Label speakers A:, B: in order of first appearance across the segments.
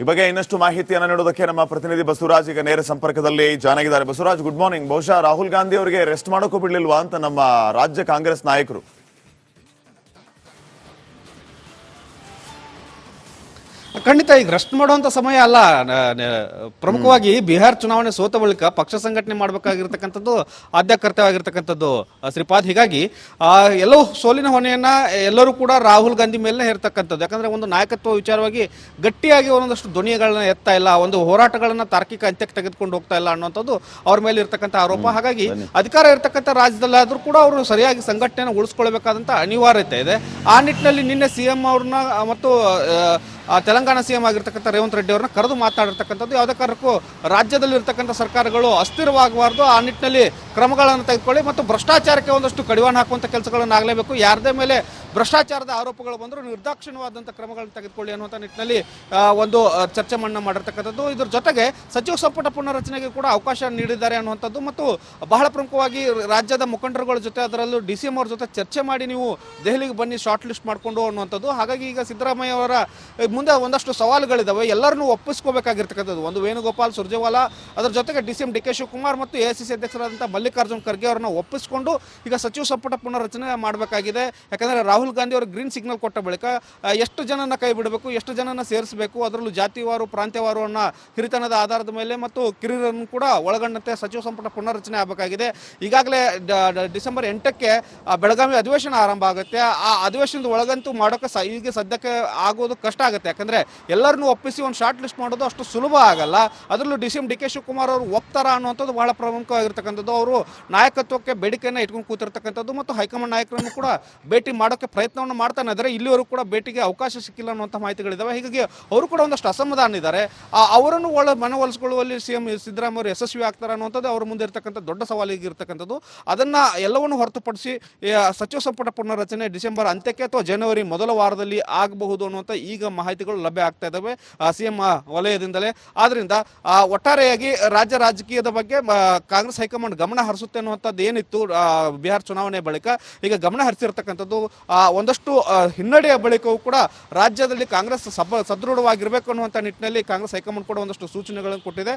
A: ಈ ಬಗ್ಗೆ ಇನ್ನಷ್ಟು ಮಾಹಿತಿಯನ್ನು ನೀಡೋದಕ್ಕೆ ನಮ್ಮ ಪ್ರತಿನಿಧಿ ಬಸವರಾಜ್ ಈಗ ನೇರ ಸಂಪರ್ಕದಲ್ಲಿ ಜಾಯ್ನ್ ಆಗಿದ್ದಾರೆ. Basavaraj, good morning. ಬಹುಶಃ ರಾಹುಲ್ ಗಾಂಧಿ ಅವರಿಗೆ ರೆಸ್ಟ್ ಮಾಡೋಕ್ಕೂ ಬಿಡ್ಲಿಲ್ವಾ ಅಂತ ನಮ್ಮ ರಾಜ್ಯ ಕಾಂಗ್ರೆಸ್ ನಾಯಕರು?
B: ಖಂಡಿತ ಈಗ ರೆಸ್ಟ್ ಮಾಡುವಂತ ಸಮಯ ಅಲ್ಲ. ಪ್ರಮುಖವಾಗಿ ಬಿಹಾರ್ ಚುನಾವಣೆ ಸೋತ ಬಳಿಕ ಪಕ್ಷ ಸಂಘಟನೆ ಮಾಡಬೇಕಾಗಿರ್ತಕ್ಕಂಥದ್ದು ಆದ್ಯ ಕರ್ತವ್ಯವಾಗಿರ್ತಕ್ಕಂಥದ್ದು ಶ್ರೀಪಾದ್. ಹೀಗಾಗಿ ಎಲ್ಲೋ ಸೋಲಿನ ಹೊಣೆಯನ್ನ ಎಲ್ಲರೂ ಕೂಡ ರಾಹುಲ್ ಗಾಂಧಿ ಮೇಲೆ ಹೇರ್ತಕ್ಕಂಥದ್ದು. ಯಾಕಂದ್ರೆ ಒಂದು ನಾಯಕತ್ವ ವಿಚಾರವಾಗಿ ಗಟ್ಟಿಯಾಗಿ ಒಂದಷ್ಟು ಧ್ವನಿಗಳನ್ನ ಎತ್ತಾ ಇಲ್ಲ, ಒಂದು ಹೋರಾಟಗಳನ್ನ ತಾರ್ಕಿಕ ಅಂತ್ಯಕ್ಕೆ ತೆಗೆದುಕೊಂಡು ಹೋಗ್ತಾ ಇಲ್ಲ ಅನ್ನುವಂಥದ್ದು ಅವ್ರ ಮೇಲೆ ಇರ್ತಕ್ಕಂಥ ಆರೋಪ. ಹಾಗಾಗಿ ಅಧಿಕಾರ ಇರ್ತಕ್ಕಂಥ ರಾಜ್ಯದಲ್ಲಾದ್ರೂ ಕೂಡ ಅವರು ಸರಿಯಾಗಿ ಸಂಘಟನೆಯನ್ನು ಉಳಿಸ್ಕೊಳ್ಬೇಕಾದಂತ ಅನಿವಾರ್ಯತೆ ಇದೆ. ಆ ನಿಟ್ಟಿನಲ್ಲಿ ನಿನ್ನೆ ಸಿಎಂ ಅವ್ರನ್ನ ಮತ್ತು ತೆಲಂಗಾಣ ಸಿಎಂ ಆಗಿರ್ತಕ್ಕಂಥ ರೇವಂತ್ ರೆಡ್ಡಿ ಅವ್ರನ್ನ ಕರೆದು ಮಾತಾಡಿರ್ತಕ್ಕಂಥದ್ದು. ಯಾವುದೇ ಕಾರಣಕ್ಕೂ ರಾಜ್ಯದಲ್ಲಿ ಇರ್ತಕ್ಕಂಥ ಸರ್ಕಾರಗಳು ಅಸ್ಥಿರವಾಗಬಾರ್ದು, ಆ ನಿಟ್ಟಿನಲ್ಲಿ ಕ್ರಮಗಳನ್ನು ತೆಗೆದುಕೊಳ್ಳಿ ಮತ್ತು ಭ್ರಷ್ಟಾಚಾರಕ್ಕೆ ಒಂದಷ್ಟು ಕಡಿವಾಣ ಹಾಕುವಂಥ ಕೆಲಸಗಳನ್ನು ಆಗಲೇಬೇಕು. ಯಾರದೇ ಮೇಲೆ ಭ್ರಷ್ಟಾಚಾರದ ಆರೋಪಗಳು ಬಂದರೂ ನಿರ್ದಾಕ್ಷಿಣ್ಯವಾದಂಥ ಕ್ರಮಗಳನ್ನು ತೆಗೆದುಕೊಳ್ಳಿ ಅನ್ನುವಂಥ ನಿಟ್ಟಿನಲ್ಲಿ ಒಂದು ಚರ್ಚೆ ಮಾಡಿರ್ತಕ್ಕಂಥದ್ದು. ಇದ್ರ ಜೊತೆಗೆ ಸಚಿವ ಸಂಪುಟ ಪುನರ್ರಚನೆಗೆ ಕೂಡ ಅವಕಾಶ ನೀಡಿದ್ದಾರೆ ಅನ್ನುವಂಥದ್ದು ಮತ್ತು ಬಹಳ ಪ್ರಮುಖವಾಗಿ ರಾಜ್ಯದ ಮುಖಂಡರುಗಳ ಜೊತೆ, ಅದರಲ್ಲೂ DCM ಅವ್ರ ಜೊತೆ ಚರ್ಚೆ ಮಾಡಿ ನೀವು ದೆಹಲಿಗೆ ಬನ್ನಿ ಶಾರ್ಟ್ ಲಿಸ್ಟ್ ಮಾಡಿಕೊಂಡು ಅನ್ನುವಂಥದ್ದು. ಹಾಗಾಗಿ ಈಗ ಸಿದ್ದರಾಮಯ್ಯ ಅವರ ಮುಂದೆ ಒಂದಷ್ಟು ಸವಾಲುಗಳಿದ್ದಾವೆ, ಎಲ್ಲರನ್ನೂ ಒಪ್ಪಿಸ್ಕೋಬೇಕಾಗಿರ್ತಕ್ಕಂಥದ್ದು. ಒಂದು ವೇಣುಗೋಪಾಲ್, ಸುರ್ಜೇವಾಲಾ, ಅದರ ಜೊತೆಗೆ DCM DK ಶಿವಕುಮಾರ್ ಮತ್ತು AICC ಅಧ್ಯಕ್ಷರಾದಂಥ ಮಲ್ಲಿಕಾರ್ಜುನ್ ಖರ್ಗೆ ಅವರನ್ನ ಒಪ್ಪಿಸಿಕೊಂಡು ಈಗ ಸಚಿವ ಸಂಪುಟ ಪುನರ್ರಚನೆ ಮಾಡಬೇಕಾಗಿದೆ. ಯಾಕಂದರೆ ರಾಹುಲ್ ಗಾಂಧಿ ಅವರು ಗ್ರೀನ್ ಸಿಗ್ನಲ್ ಕೊಟ್ಟ ಬಳಿಕ ಎಷ್ಟು ಜನನ ಕೈ ಬಿಡಬೇಕು, ಎಷ್ಟು ಜನನ ಸೇರಿಸಬೇಕು, ಅದರಲ್ಲೂ ಜಾತಿವಾರು ಪ್ರಾಂತ್ಯವಾರು ಅನ್ನೋ ಹಿರಿತನದ ಆಧಾರದ ಮೇಲೆ ಮತ್ತು ಕಿರಿಯರನ್ನು ಕೂಡ ಒಳಗೊಂಡಂತೆ ಸಚಿವ ಸಂಪುಟ ಪುನರ್ರಚನೆ ಆಗಬೇಕಾಗಿದೆ. ಈಗಾಗಲೇ ಡಿಸೆಂಬರ್ 8ಕ್ಕೆ ಬೆಳಗಾವಿ ಅಧಿವೇಶನ ಆರಂಭ ಆಗುತ್ತೆ. ಆ ಅಧಿವೇಶನದ ಒಳಗಂತೂ ಮಾಡೋಕೆ ಈಗ ಸದ್ಯಕ್ಕೆ ಆಗೋದು ಕಷ್ಟ ಆಗುತ್ತೆ. ಯಾಕಂದ್ರೆ ಎಲ್ಲರನ್ನೂ ಒಪ್ಪಿಸಿ ಒಂದು ಶಾರ್ಟ್ ಲಿಸ್ಟ್ ಮಾಡೋದು ಅಷ್ಟು ಸುಲಭ ಆಗಲ್ಲ. ಅದರಲ್ಲೂ DCM DK ಶಿವಕುಮಾರ್ ಅವರು ಒಪ್ತಾರ ಅನ್ನುವಂಥದ್ದು ಬಹಳ ಪ್ರಮುಖವಾಗಿರ್ತಕ್ಕಂಥದ್ದು. ಅವರು ನಾಯಕತ್ವಕ್ಕೆ ಬೇಡಿಕೆಯನ್ನು ಇಟ್ಕೊಂಡು ಕೂತಿರ್ತಕ್ಕಂಥದ್ದು ಮತ್ತು ಹೈಕಮಾಂಡ್ ನಾಯಕರನ್ನು ಕೂಡ ಭೇಟಿ ಮಾಡೋಕ್ಕೆ ಪ್ರಯತ್ನವನ್ನು ಮಾಡ್ತಾನೆ ಇದ್ದಾರೆ. ಇಲ್ಲಿವರೆಗೂ ಕೂಡ ಭೇಟಿಗೆ ಅವಕಾಶ ಸಿಕ್ಕಿಲ್ಲ ಅನ್ನುವಂಥ ಮಾಹಿತಿಗಳಿದ್ದಾವೆ. ಹೀಗಾಗಿ ಅವರು ಕೂಡ ಒಂದಷ್ಟು ಅಸಮಾಧಾನ ಇದ್ದಾರೆ. ಅವರನ್ನು ಮನವೊಲಿಸಿಕೊಳ್ಳುವಲ್ಲಿ CM ಸಿದ್ದರಾಮಯ್ಯ ಅವರು ಯಶಸ್ವಿ ಆಗ್ತಾರೆ ಅನ್ನುವಂಥದ್ದು ಅವರ ಮುಂದೆ ಇರ್ತಕ್ಕಂಥ ದೊಡ್ಡ ಸವಾಲಿಗಿರ್ತಕ್ಕಂಥದ್ದು. ಅದನ್ನ ಎಲ್ಲವನ್ನು ಹೊರತುಪಡಿಸಿ ಸಚಿವ ಸಂಪುಟ ಪುನರ್ರಚನೆ ಡಿಸೆಂಬರ್ ಅಂತ್ಯಕ್ಕೆ ಅಥವಾ ಜನವರಿ ಮೊದಲ ವಾರದಲ್ಲಿ ಆಗಬಹುದು ಅನ್ನುವಂಥ ಈಗ ಮಾಹಿತಿಗಳು ಲಭ್ಯ ಆಗ್ತಾ ಇದ್ದಾವೆ CM ವಲಯದಿಂದಲೇ. ಆದ್ರಿಂದ ಒಟ್ಟಾರೆಯಾಗಿ ರಾಜ್ಯ ರಾಜಕೀಯದ ಬಗ್ಗೆ ಕಾಂಗ್ರೆಸ್ ಹೈಕಮಾಂಡ್ ಗಮನ ಹರಿಸುತ್ತೆ ಅನ್ನುವಂಥದ್ದು ಏನಿತ್ತು ಬಿಹಾರ್ ಚುನಾವಣೆ ಬಳಿಕ, ಈಗ ಗಮನ ಹರಿಸಿರ್ತಕ್ಕಂಥದ್ದು ಒಂದಷ್ಟು ಹಿನ್ನಡೆಯ ಬಳಿಕವೂ ಕೂಡ ರಾಜ್ಯದಲ್ಲಿ ಕಾಂಗ್ರೆಸ್ ಸದೃಢವಾಗಿರಬೇಕು ಅನ್ನುವಂಥ ನಿಟ್ಟಿನಲ್ಲಿ ಕಾಂಗ್ರೆಸ್ ಹೈಕಮಾಂಡ್ ಕೂಡ ಒಂದಷ್ಟು ಸೂಚನೆಗಳನ್ನು ಕೊಟ್ಟಿದೆ.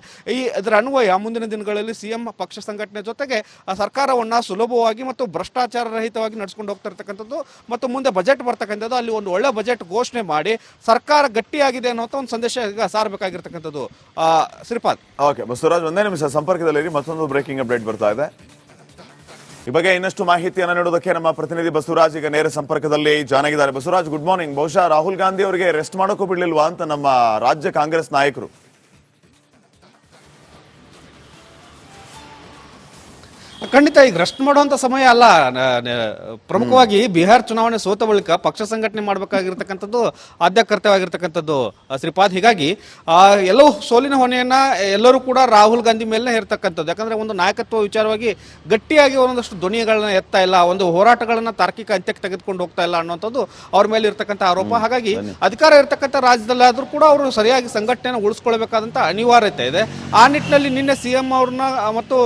B: ಇದರ ಅನ್ವಯ ಮುಂದಿನ ದಿನಗಳಲ್ಲಿ CM ಪಕ್ಷ ಸಂಘಟನೆ ಜೊತೆಗೆ ಸರ್ಕಾರವನ್ನ ಸುಲಭವಾಗಿ ಮತ್ತು ಭ್ರಷ್ಟಾಚಾರ ರಹಿತವಾಗಿ ನಡೆಸ್ಕೊಂಡು ಹೋಗ್ತಾ ಇರ್ತಕ್ಕಂಥದ್ದು ಮತ್ತು ಮುಂದೆ ಬಜೆಟ್ ಬರ್ತಕ್ಕಂಥದ್ದು, ಅಲ್ಲಿ ಒಂದು ಒಳ್ಳೆ ಬಜೆಟ್ ಘೋಷಣೆ ಮಾಡಿ ಸರ್ಕಾರ ಗಟ್ಟಿಯಾಗಿದೆ ಅನ್ನೋ ಒಂದು ಸಂದೇಶ ಈಗ ಸಾರಬೇಕಾಗಿರ್ತಕ್ಕಂಥದ್ದು. ಶ್ರೀಪಾದ್.
A: ಓಕೆ ಬಸವರಾಜ್, ಒಂದೇ ನಿಮಿಷ ಸಂಪರ್ಕದಲ್ಲಿ ಮತ್ತೊಂದು ಬ್ರೇಕಿಂಗ್ ಅಪ್ಡೇಟ್ ಬರ್ತಾ ಇದೆ. ಈ ಬಗ್ಗೆ ಇನ್ನಷ್ಟು ಮಾಹಿತಿಯನ್ನು ನೀಡೋದಕ್ಕೆ ನಮ್ಮ ಪ್ರತಿನಿಧಿ ಬಸವರಾಜ್ ಈಗ ನೇರ ಸಂಪರ್ಕದಲ್ಲಿ ಜಾಯ್ನ್ ಆಗಿದ್ದಾರೆ. Basavaraj, good morning. ಬಹುಶಃ ರಾಹುಲ್ ಗಾಂಧಿ ಅವರಿಗೆ ರೆಸ್ಟ್ ಮಾಡೋಕ್ಕೂ ಬಿಡ್ಲಿಲ್ವಾ ಅಂತ ನಮ್ಮ ರಾಜ್ಯ ಕಾಂಗ್ರೆಸ್ ನಾಯಕರು?
B: ಖಂಡಿತ ಈಗ ರೆಸ್ಟ್ ಮಾಡುವಂತ ಸಮಯ ಅಲ್ಲ. ಪ್ರಮುಖವಾಗಿ ಬಿಹಾರ್ ಚುನಾವಣೆ ಸೋತ ಬಳಿಕ ಪಕ್ಷ ಸಂಘಟನೆ ಮಾಡಬೇಕಾಗಿರ್ತಕ್ಕಂಥದ್ದು ಆದ್ಯ ಕರ್ತವ್ಯವಾಗಿರ್ತಕ್ಕಂಥದ್ದು ಶ್ರೀಪಾದ್. ಹೀಗಾಗಿ ಎಲ್ಲೋ ಸೋಲಿನ ಹೊಣೆಯನ್ನ ಎಲ್ಲರೂ ಕೂಡ ರಾಹುಲ್ ಗಾಂಧಿ ಮೇಲೆ ಹೇರ್ತಕ್ಕಂಥದ್ದು. ಯಾಕಂದ್ರೆ ಒಂದು ನಾಯಕತ್ವ ವಿಚಾರವಾಗಿ ಗಟ್ಟಿಯಾಗಿ ಒಂದಷ್ಟು ಧ್ವನಿಗಳನ್ನ ಎತ್ತಾ ಇಲ್ಲ, ಒಂದು ಹೋರಾಟಗಳನ್ನ ತಾರ್ಕಿಕ ಅಂತ್ಯಕ್ಕೆ ತೆಗೆದುಕೊಂಡು ಹೋಗ್ತಾ ಇಲ್ಲ ಅನ್ನುವಂಥದ್ದು ಅವ್ರ ಮೇಲೆ ಇರ್ತಕ್ಕಂಥ ಆರೋಪ. ಹಾಗಾಗಿ ಅಧಿಕಾರ ಇರ್ತಕ್ಕಂಥ ರಾಜ್ಯದಲ್ಲಾದ್ರೂ ಕೂಡ ಅವರು ಸರಿಯಾಗಿ ಸಂಘಟನೆಯನ್ನು ಉಳಿಸ್ಕೊಳ್ಬೇಕಾದಂತ ಅನಿವಾರ್ಯತೆ ಇದೆ. ಆ ನಿಟ್ಟಿನಲ್ಲಿ ನಿನ್ನೆ CM ಅವ್ರನ್ನ ಮತ್ತು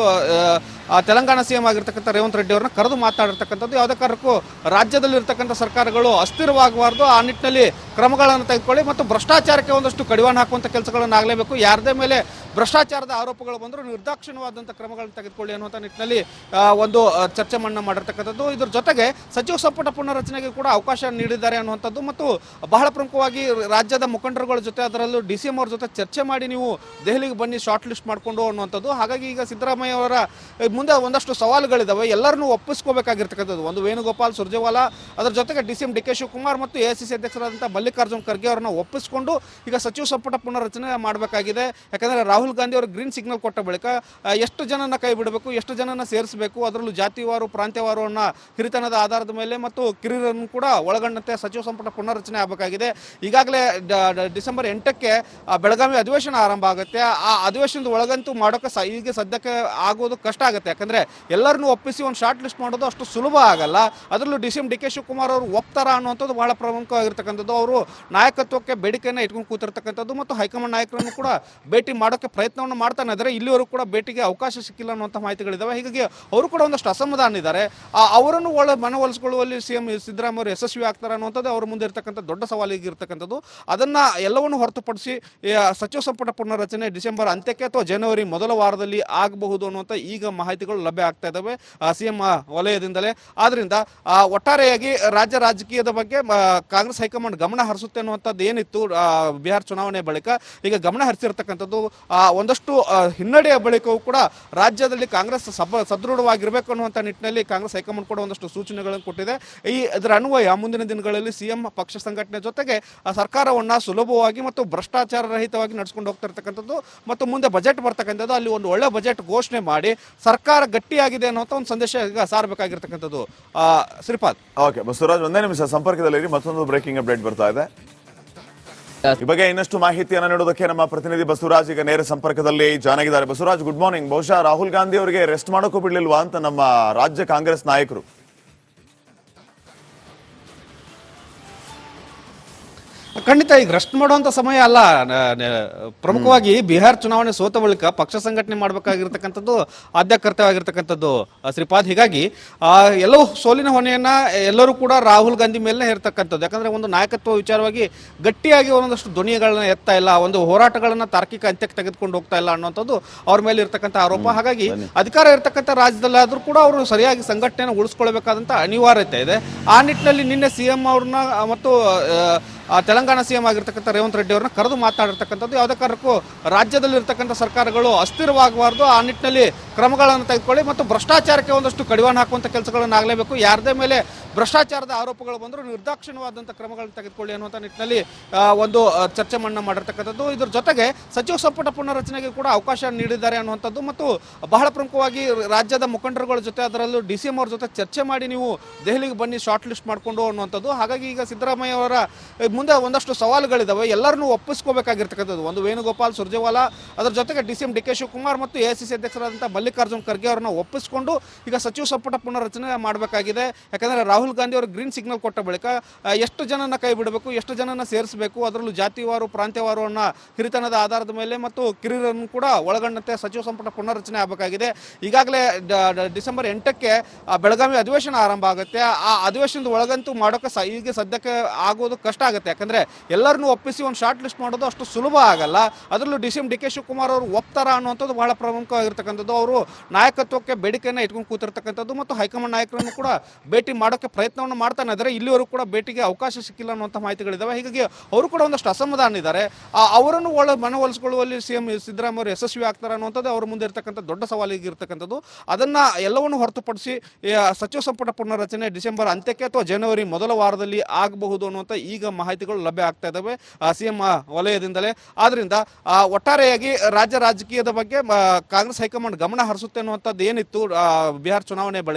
B: ತೆಲಂಗಾಣ ಸಿಎಂ ಆಗಿರ್ತಕ್ಕಂಥ ರೇವಂತ್ ರೆಡ್ಡಿ ಅವ್ರನ್ನ ಕರೆದು ಮಾತಾಡಿರ್ತಕ್ಕಂಥದ್ದು. ಯಾವುದೇ ಕಾರಣಕ್ಕೂ ರಾಜ್ಯದಲ್ಲಿ ಇರ್ತಕ್ಕಂಥ ಸರ್ಕಾರಗಳು ಅಸ್ಥಿರವಾಗಬಾರ್ದು, ಆ ನಿಟ್ಟಿನಲ್ಲಿ ಕ್ರಮಗಳನ್ನು ತೆಗೆದುಕೊಳ್ಳಿ ಮತ್ತು ಭ್ರಷ್ಟಾಚಾರಕ್ಕೆ ಒಂದಷ್ಟು ಕಡಿವಾಣ ಹಾಕುವಂಥ ಕೆಲಸಗಳನ್ನು ಆಗಲೇಬೇಕು. ಯಾರದೇ ಮೇಲೆ ಭ್ರಷ್ಟಾಚಾರದ ಆರೋಪಗಳು ಬಂದರೂ ನಿರ್ದಾಕ್ಷಿಣ್ಯವಾದಂಥ ಕ್ರಮಗಳನ್ನು ತೆಗೆದುಕೊಳ್ಳಿ ಅನ್ನುವಂಥ ನಿಟ್ಟಿನಲ್ಲಿ ಒಂದು ಚರ್ಚೆ ಮಾಡಿರ್ತಕ್ಕಂಥದ್ದು. ಇದ್ರ ಜೊತೆಗೆ ಸಚಿವ ಸಂಪುಟ ಪುನರ್ರಚನೆಗೆ ಕೂಡ ಅವಕಾಶ ನೀಡಿದ್ದಾರೆ ಅನ್ನುವಂಥದ್ದು ಮತ್ತು ಬಹಳ ಪ್ರಮುಖವಾಗಿ ರಾಜ್ಯದ ಮುಖಂಡರುಗಳ ಜೊತೆ, ಅದರಲ್ಲೂ DCM ಅವ್ರ ಜೊತೆ ಚರ್ಚೆ ಮಾಡಿ ನೀವು ದೆಹಲಿಗೆ ಬನ್ನಿ ಶಾರ್ಟ್ ಲಿಸ್ಟ್ ಮಾಡಿಕೊಂಡು ಅನ್ನುವಂಥದ್ದು. ಹಾಗಾಗಿ ಈಗ ಸಿದ್ದರಾಮಯ್ಯ ಅವರ ಮುಂದೆ ಒಂದಷ್ಟು ಸವಾಲುಗಳಿದ್ದಾವೆ, ಎಲ್ಲರನ್ನೂ ಒಪ್ಪಿಸ್ಕೋಬೇಕಾಗಿರ್ತಕ್ಕಂಥದ್ದು. ಒಂದು ವೇಣುಗೋಪಾಲ್, ಸುರ್ಜೇವಾಲಾ, ಅದರ ಜೊತೆಗೆ DCM DK ಶಿವಕುಮಾರ್ ಮತ್ತು AICC ಅಧ್ಯಕ್ಷರಾದಂಥ ಮಲ್ಲಿಕಾರ್ಜುನ್ ಖರ್ಗೆ ಅವರನ್ನ ಒಪ್ಪಿಸಿಕೊಂಡು ಈಗ ಸಚಿವ ಸಂಪುಟ ಪುನರ್ರಚನೆ ಮಾಡಬೇಕಾಗಿದೆ. ಯಾಕಂದರೆ ರಾಹುಲ್ ಗಾಂಧಿ ಅವರು ಗ್ರೀನ್ ಸಿಗ್ನಲ್ ಕೊಟ್ಟ ಬಳಿಕ ಎಷ್ಟು ಜನನ ಕೈ ಬಿಡಬೇಕು, ಎಷ್ಟು ಜನನ ಸೇರಿಸಬೇಕು, ಅದರಲ್ಲೂ ಜಾತಿವಾರು ಪ್ರಾಂತ್ಯವಾರು ಅನ್ನೋ ಹಿರಿತನದ ಆಧಾರದ ಮೇಲೆ ಮತ್ತು ಕಿರಿಯರನ್ನು ಕೂಡ ಒಳಗೊಂಡಂತೆ ಸಚಿವ ಸಂಪುಟ ಪುನರ್ರಚನೆ ಆಗಬೇಕಾಗಿದೆ. ಈಗಾಗಲೇ ಡಿಸೆಂಬರ್ 8ಕ್ಕೆ ಬೆಳಗಾವಿ ಅಧಿವೇಶನ ಆರಂಭ ಆಗುತ್ತೆ. ಆ ಅಧಿವೇಶನದ ಒಳಗಂತೂ ಮಾಡೋಕೆ ಈಗ ಸದ್ಯಕ್ಕೆ ಆಗೋದು ಕಷ್ಟ ಆಗುತ್ತೆ. ಯಾಕಂದ್ರೆ ಎಲ್ಲರನ್ನೂ ಒಪ್ಪಿಸಿ ಒಂದು ಶಾರ್ಟ್ ಲಿಸ್ಟ್ ಮಾಡೋದು ಅಷ್ಟು ಸುಲಭ ಆಗಲ್ಲ. ಅದರಲ್ಲೂ DCM DK ಶಿವಕುಮಾರ್ ಅವರು ಒಪ್ತಾರ ಅನ್ನುವಂಥದ್ದು ಬಹಳ ಪ್ರಮುಖವಾಗಿರ್ತಕ್ಕಂಥದ್ದು. ಅವರು ನಾಯಕತ್ವಕ್ಕೆ ಬೇಡಿಕೆಯನ್ನು ಇಟ್ಕೊಂಡು ಕೂತಿರ್ತಕ್ಕಂಥದ್ದು ಮತ್ತು ಹೈಕಮಾಂಡ್ ನಾಯಕರನ್ನು ಕೂಡ ಭೇಟಿ ಮಾಡೋಕ್ಕೆ ಪ್ರಯತ್ನವನ್ನು ಮಾಡ್ತಾನೆ ಇದ್ದಾರೆ. ಇಲ್ಲಿವರೆಗೂ ಕೂಡ ಭೇಟಿಗೆ ಅವಕಾಶ ಸಿಕ್ಕಿಲ್ಲ ಅನ್ನುವಂಥ ಮಾಹಿತಿಗಳಿದ್ದಾವೆ. ಹೀಗಾಗಿ ಅವರು ಕೂಡ ಒಂದಷ್ಟು ಅಸಮಾಧಾನ ಇದ್ದಾರೆ. ಅವರನ್ನು ಮನವೊಲಿಸಿಕೊಳ್ಳುವಲ್ಲಿ ಸಿಎಂ ಸಿದ್ದರಾಮಯ್ಯ ಅವರು ಯಶಸ್ವಿ ಆಗ್ತಾರೆ ಅನ್ನುವಂಥದ್ದು ಅವರ ಮುಂದೆ ಇರತಕ್ಕಂಥ ದೊಡ್ಡ ಸವಾಲಿಗಿರ್ತಕ್ಕಂಥದ್ದು. ಅದನ್ನ ಎಲ್ಲವನ್ನು ಹೊರತುಪಡಿಸಿ ಸಚಿವ ಸಂಪುಟ ಪುನರ್ರಚನೆ ಡಿಸೆಂಬರ್ ಅಂತ್ಯಕ್ಕೆ ಅಥವಾ ಜನವರಿ ಮೊದಲ ವಾರದಲ್ಲಿ ಆಗಬಹುದು ಅನ್ನುವಂಥ ಈಗ ಮಾಹಿತಿಗಳು ಲಭ್ಯ ಆಗ್ತಾ ಇದ್ದಾವೆ ಸಿಎಂ ವಲಯದಿಂದಲೇ. ಆದ್ರಿಂದ ಒಟ್ಟಾರೆಯಾಗಿ ರಾಜ್ಯ ರಾಜಕೀಯದ ಬಗ್ಗೆ ಕಾಂಗ್ರೆಸ್ ಹೈಕಮಾಂಡ್ ಗಮನ ಹರಿಸುತ್ತೆ ಅನ್ನುವಂಥದ್ದು ಏನಿತ್ತು ಬಿಹಾರ ಚುನಾವಣೆ ಬಳಿಕ ಈಗ ಗಮನ ಹರಿಸಿರ್ತಕ್ಕಂಥದ್ದು. ಒಂದಷ್ಟು ಹಿನ್ನಡೆಯ ಬಳಿಕವೂ ಕೂಡ ರಾಜ್ಯದಲ್ಲಿ ಕಾಂಗ್ರೆಸ್ ಸದೃಢವಾಗಿರಬೇಕು ಅನ್ನುವಂಥ ನಿಟ್ಟಿನಲ್ಲಿ ಕಾಂಗ್ರೆಸ್ ಹೈಕಮಾಂಡ್ ಕೂಡ ಒಂದಷ್ಟು ಸೂಚನೆಗಳನ್ನು ಕೊಟ್ಟಿದೆ. ಇದರ ಅನ್ವಯ ಮುಂದಿನ ದಿನಗಳಲ್ಲಿ ಸಿಎಂ ಪಕ್ಷ ಸಂಘಟನೆ ಜೊತೆಗೆ ಸರ್ಕಾರವನ್ನ ಸುಲಭವಾಗಿ ಮತ್ತು ಭ್ರಷ್ಟಾಚಾರ ರಹಿತವಾಗಿ ನಡೆಸ್ಕೊಂಡು ಹೋಗ್ತಾ ಇರ್ತಕ್ಕಂಥದ್ದು ಮತ್ತು ಮುಂದೆ ಬಜೆಟ್ ಬರ್ತಕ್ಕಂಥದ್ದು ಅಲ್ಲಿ ಒಂದು ಒಳ್ಳೆ ಬಜೆಟ್ ಘೋಷಣೆ ಮಾಡಿ ಸರ್ಕಾರ ಗಟ್ಟಿಯಾಗಿದೆ ಅನ್ನುವಂಥ ಒಂದು ಸಂದೇಶ ಈಗ ಸಾರಬೇಕಾಗಿರ್ತಕ್ಕಂಥದ್ದು. ಶ್ರೀಪಾದ್.
A: ಓಕೆ ಬಸವರಾಜ್, ಒಂದೇ ನಿಮಿಷ ಸಂಪರ್ಕದಲ್ಲಿ ಮತ್ತೊಂದು ಬ್ರೇಕಿಂಗ್ ಅಪ್ಡೇಟ್ ಬರ್ತಾ ಇದೆ. ಈ ಬಗ್ಗೆ ಇನ್ನಷ್ಟು ಮಾಹಿತಿಯನ್ನು ನೀಡೋದಕ್ಕೆ ನಮ್ಮ ಪ್ರತಿನಿಧಿ ಬಸವರಾಜ್ ಈಗ ನೇರ ಸಂಪರ್ಕದಲ್ಲಿ ಜಾಯ್ನ್ ಆಗಿದ್ದಾರೆ. Basavaraj, good morning. ಬಹುಶಃ ರಾಹುಲ್ ಗಾಂಧಿ ಅವರಿಗೆ ರೆಸ್ಟ್ ಮಾಡೋಕ್ಕೂ ಬಿಡ್ಲಿಲ್ವಾ ಅಂತ ನಮ್ಮ ರಾಜ್ಯ ಕಾಂಗ್ರೆಸ್ ನಾಯಕರು?
B: ಖಂಡಿತ ಈಗ ರೆಸ್ಟ್ ಮಾಡುವಂತ ಸಮಯ ಅಲ್ಲ. ಪ್ರಮುಖವಾಗಿ ಬಿಹಾರ್ ಚುನಾವಣೆ ಸೋತ ಬಳಿಕ ಪಕ್ಷ ಸಂಘಟನೆ ಮಾಡಬೇಕಾಗಿರ್ತಕ್ಕಂಥದ್ದು ಆದ್ಯ ಕರ್ತವ್ಯವಾಗಿರ್ತಕ್ಕಂಥದ್ದು ಶ್ರೀಪಾದ್. ಹೀಗಾಗಿ ಎಲ್ಲವೂ ಸೋಲಿನ ಹೊಣೆಯನ್ನ ಎಲ್ಲರೂ ಕೂಡ ರಾಹುಲ್ ಗಾಂಧಿ ಮೇಲೆ ಇರ್ತಕ್ಕಂಥದ್ದು. ಯಾಕಂದ್ರೆ ಒಂದು ನಾಯಕತ್ವ ವಿಚಾರವಾಗಿ ಗಟ್ಟಿಯಾಗಿ ಒಂದಷ್ಟು ಧ್ವನಿಗಳನ್ನ ಎತ್ತಾ ಇಲ್ಲ, ಒಂದು ಹೋರಾಟಗಳನ್ನ ತಾರ್ಕಿಕ ಅಂತ್ಯಕ್ಕೆ ತೆಗೆದುಕೊಂಡು ಹೋಗ್ತಾ ಇಲ್ಲ ಅನ್ನುವಂಥದ್ದು ಅವ್ರ ಮೇಲೆ ಇರ್ತಕ್ಕಂಥ ಆರೋಪ. ಹಾಗಾಗಿ ಅಧಿಕಾರ ಇರ್ತಕ್ಕಂಥ ರಾಜ್ಯದಲ್ಲಾದ್ರೂ ಕೂಡ ಅವರು ಸರಿಯಾಗಿ ಸಂಘಟನೆಯನ್ನು ಉಳಿಸ್ಕೊಳ್ಬೇಕಾದಂತ ಅನಿವಾರ್ಯತೆ ಇದೆ. ಆ ನಿಟ್ಟಿನಲ್ಲಿ ನಿನ್ನೆ ಸಿಎಂ ಅವ್ರನ್ನ ಮತ್ತು ತೆಲಂಗಾಣ ಸಿಎಂ ಆಗಿರ್ತಕ್ಕಂಥ ರೇವಂತ್ ರೆಡ್ಡಿ ಅವ್ರನ್ನ ಕರೆದು ಮಾತಾಡಿರ್ತಕ್ಕಂಥದ್ದು. ಯಾವುದೇ ಕಾರಣಕ್ಕೂ ರಾಜ್ಯದಲ್ಲಿ ಇರ್ತಕ್ಕಂಥ ಸರ್ಕಾರಗಳು ಅಸ್ಥಿರವಾಗಬಾರ್ದು, ಆ ನಿಟ್ಟಿನಲ್ಲಿ ಕ್ರಮಗಳನ್ನು ತೆಗೆದುಕೊಳ್ಳಿ ಮತ್ತು ಭ್ರಷ್ಟಾಚಾರಕ್ಕೆ ಒಂದಷ್ಟು ಕಡಿವಾಣ ಹಾಕುವಂಥ ಕೆಲಸಗಳನ್ನು ಆಗಲೇಬೇಕು. ಯಾರದೇ ಮೇಲೆ ಭ್ರಷ್ಟಾಚಾರದ ಆರೋಪಗಳು ಬಂದರೂ ನಿರ್ದಾಕ್ಷಿಣ್ಯವಾದಂಥ ಕ್ರಮಗಳನ್ನು ತೆಗೆದುಕೊಳ್ಳಿ ಅನ್ನುವಂಥ ನಿಟ್ಟಿನಲ್ಲಿ ಒಂದು ಚರ್ಚೆ ಮಾಡಿರ್ತಕ್ಕಂಥದ್ದು. ಇದ್ರ ಜೊತೆಗೆ ಸಚಿವ ಸಂಪುಟ ಪುನರ್ರಚನೆಗೆ ಕೂಡ ಅವಕಾಶ ನೀಡಿದ್ದಾರೆ ಅನ್ನುವಂಥದ್ದು ಮತ್ತು ಬಹಳ ಪ್ರಮುಖವಾಗಿ ರಾಜ್ಯದ ಮುಖಂಡರುಗಳ ಜೊತೆ ಅದರಲ್ಲೂ DCM ಅವ್ರ ಜೊತೆ ಚರ್ಚೆ ಮಾಡಿ ನೀವು ದೆಹಲಿಗೆ ಬನ್ನಿ ಶಾರ್ಟ್ ಲಿಸ್ಟ್ ಮಾಡಿಕೊಂಡು ಅನ್ನುವಂಥದ್ದು. ಹಾಗಾಗಿ ಈಗ ಸಿದ್ದರಾಮಯ್ಯ ಅವರ ಮುಂದೆ ಒಂದಷ್ಟು ಸವಾಲುಗಳಿದಾವೆ, ಎಲ್ಲರನ್ನೂ ಒಪ್ಪಿಸ್ಕೋಬೇಕಾಗಿರ್ತಕ್ಕಂಥದ್ದು. ಒಂದು ವೇಣುಗೋಪಾಲ್ ಸುರ್ಜೇವಾಲಾ, ಅದರ ಜೊತೆಗೆ DCM DK ಶಿವಕುಮಾರ್ ಮತ್ತು AICC ಅಧ್ಯಕ್ಷರಾದಂಥ ಮಲ್ಲಿಕಾರ್ಜುನ್ ಖರ್ಗೆ ಅವರನ್ನ ಒಪ್ಪಿಸಿಕೊಂಡು ಈಗ ಸಚಿವ ಸಂಪುಟ ಪುನರ್ರಚನೆ ಮಾಡಬೇಕಾಗಿದೆ. ಯಾಕಂದರೆ ರಾಹುಲ್ ಗಾಂಧಿ ಅವರು ಗ್ರೀನ್ ಸಿಗ್ನಲ್ ಕೊಟ್ಟ ಬಳಿಕ ಎಷ್ಟು ಜನನ ಕೈ ಬಿಡಬೇಕು, ಎಷ್ಟು ಜನನ ಸೇರಿಸಬೇಕು, ಅದರಲ್ಲೂ ಜಾತಿವಾರು ಪ್ರಾಂತ್ಯವಾರು ಅನ್ನೋ ಹಿರಿತನದ ಆಧಾರದ ಮೇಲೆ ಮತ್ತು ಕಿರಿಯರನ್ನು ಕೂಡ ಒಳಗೊಂಡಂತೆ ಸಚಿವ ಸಂಪುಟ ಪುನರ್ರಚನೆ ಆಗಬೇಕಾಗಿದೆ. ಈಗಾಗಲೇ ಡಿಸೆಂಬರ್ 8ಕ್ಕೆ ಬೆಳಗಾವಿ ಅಧಿವೇಶನ ಆರಂಭ ಆಗುತ್ತೆ. ಆ ಅಧಿವೇಶನದ ಒಳಗಂತೂ ಮಾಡೋಕೆ ಈಗ ಸದ್ಯಕ್ಕೆ ಆಗೋದು ಕಷ್ಟ ಆಗುತ್ತೆ. ಯಾಕಂದ್ರೆ ಎಲ್ಲರನ್ನೂ ಒಪ್ಪಿಸಿ ಒಂದು ಶಾರ್ಟ್ ಲಿಸ್ಟ್ ಮಾಡೋದು ಅಷ್ಟು ಸುಲಭ ಆಗಲ್ಲ. ಅದರಲ್ಲೂ DCM DK ಶಿವಕುಮಾರ್ ಅವರು ಒಪ್ತಾರ ಅನ್ನುವಂಥದ್ದು ಬಹಳ ಪ್ರಮುಖವಾಗಿರ್ತಕ್ಕಂಥದ್ದು. ಅವರು ನಾಯಕತ್ವಕ್ಕೆ ಬೇಡಿಕೆಯನ್ನು ಇಟ್ಕೊಂಡು ಕೂತಿರ್ತಕ್ಕಂಥದ್ದು ಮತ್ತು ಹೈಕಮಾಂಡ್ ನಾಯಕರನ್ನು ಕೂಡ ಭೇಟಿ ಮಾಡೋಕ್ಕೆ ಪ್ರಯತ್ನವನ್ನು ಮಾಡ್ತಾನೆ ಇದ್ದಾರೆ. ಇಲ್ಲಿವರೆಗೂ ಕೂಡ ಭೇಟಿಗೆ ಅವಕಾಶ ಸಿಕ್ಕಿಲ್ಲ ಅನ್ನುವಂಥ ಮಾಹಿತಿಗಳಿದ್ದಾವೆ. ಹೀಗಾಗಿ ಅವರು ಕೂಡ ಒಂದಷ್ಟು ಅಸಮಾಧಾನ ಇದ್ದಾರೆ. ಅವರನ್ನು ಮನವೊಲಿಸಿಕೊಳ್ಳುವಲ್ಲಿ ಸಿಎಂ ಸಿದ್ದರಾಮಯ್ಯ ಅವರು ಯಶಸ್ವಿ ಆಗ್ತಾರೆ ಅನ್ನುವಂಥದ್ದು ಅವರ ಮುಂದೆ ಇರತಕ್ಕಂಥ ದೊಡ್ಡ ಸವಾಲಿಗಿರ್ತಕ್ಕಂಥದ್ದು. ಅದನ್ನ ಎಲ್ಲವನ್ನು ಹೊರತುಪಡಿಸಿ ಸಚಿವ ಸಂಪುಟ ಪುನರ್ರಚನೆ ಡಿಸೆಂಬರ್ ಅಂತ್ಯಕ್ಕೆ ಅಥವಾ ಜನವರಿ ಮೊದಲ ವಾರದಲ್ಲಿ ಆಗಬಹುದು ಅನ್ನುವಂಥ ಈಗ ಮಾಹಿತಿಗಳು ಲಭ್ಯ ಆಗ್ತಾ ಇದ್ದಾವೆ ಸಿಎಂ ವಲಯದಿಂದಲೇ. ಆದ್ರಿಂದ ಒಟ್ಟಾರೆಯಾಗಿ ರಾಜ್ಯ ರಾಜಕೀಯದ ಬಗ್ಗೆ ಕಾಂಗ್ರೆಸ್ ಹೈಕಮಾಂಡ್ ಗಮನ ಹರಿಸುತ್ತೆ ಅನ್ನುವಂಥದ್ದು ಏನಿತ್ತು ಬಿಹಾರ್ ಚುನಾವಣೆ ಬಳಿಕ